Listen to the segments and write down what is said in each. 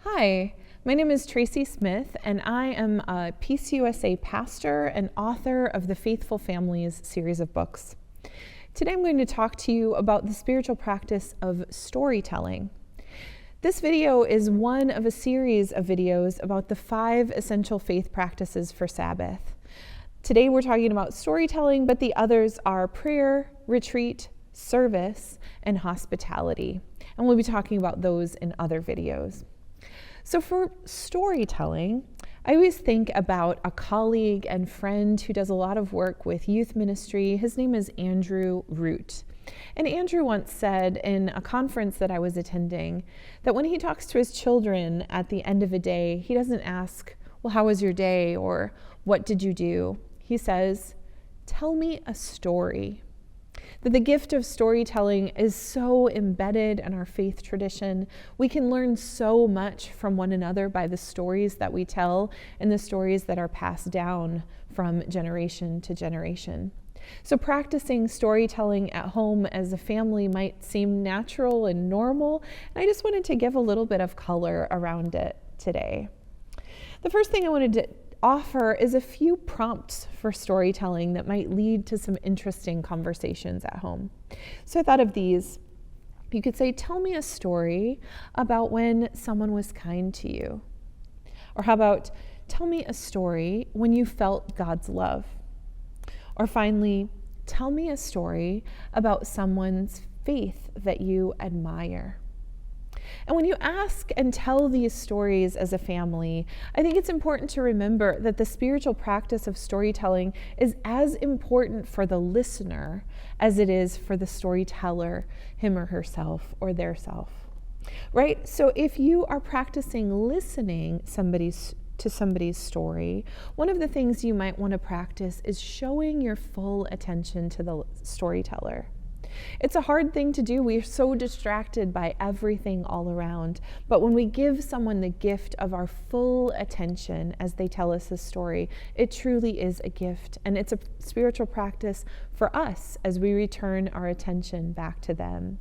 Hi, my name is Traci Smith, and I am a PCUSA pastor and author of the Faithful Families series of books. Today I'm going to talk to you about the spiritual practice of storytelling. This video is one of a series of videos about the 5 essential faith practices for Sabbath. Today we're talking about storytelling, but the others are prayer, retreat, service, and hospitality. And we'll be talking about those in other videos. So for storytelling, I always think about a colleague and friend who does a lot of work with youth ministry. His name is Andrew Root. And Andrew once said in a conference that I was attending that when he talks to his children at the end of a day, he doesn't ask, well, how was your day? Or what did you do? He says, tell me a story. That the gift of storytelling is so embedded in our faith tradition. We can learn so much from one another by the stories that we tell and the stories that are passed down from generation to generation. So practicing storytelling at home as a family might seem natural and normal, and I just wanted to give a little bit of color around it today. The first thing I wanted to offer is a few prompts for storytelling that might lead to some interesting conversations at home. So I thought of these. You could say, tell me a story about when someone was kind to you. Or how about, tell me a story when you felt God's love. Or finally, tell me a story about someone's faith that you admire. And when you ask and tell these stories as a family, I think it's important to remember that the spiritual practice of storytelling is as important for the listener as it is for the storyteller, him or herself or their self. Right? So if you are practicing listening to somebody's story, one of the things you might want to practice is showing your full attention to the storyteller. It's a hard thing to do. We're so distracted by everything all around. But when we give someone the gift of our full attention as they tell us a story, it truly is a gift. And it's a spiritual practice for us as we return our attention back to them.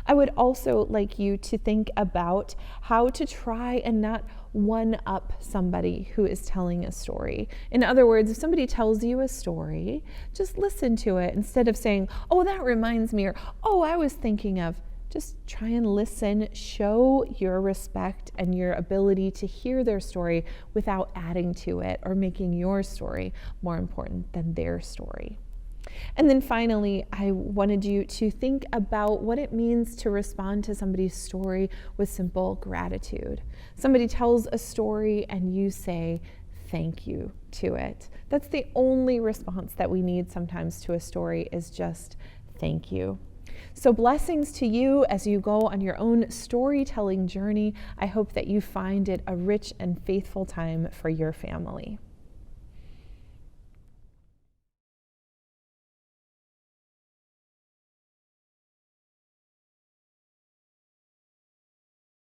I would also like you to think about how to try and not one-up somebody who is telling a story. In other words, if somebody tells you a story, just listen to it instead of saying, oh, that reminds me, or oh, I was thinking of. Just try and listen, show your respect and your ability to hear their story without adding to it or making your story more important than their story. And then finally, I wanted you to think about what it means to respond to somebody's story with simple gratitude. Somebody tells a story and you say thank you to it. That's the only response that we need sometimes to a story, is just thank you. So blessings to you as you go on your own storytelling journey. I hope that you find it a rich and faithful time for your family.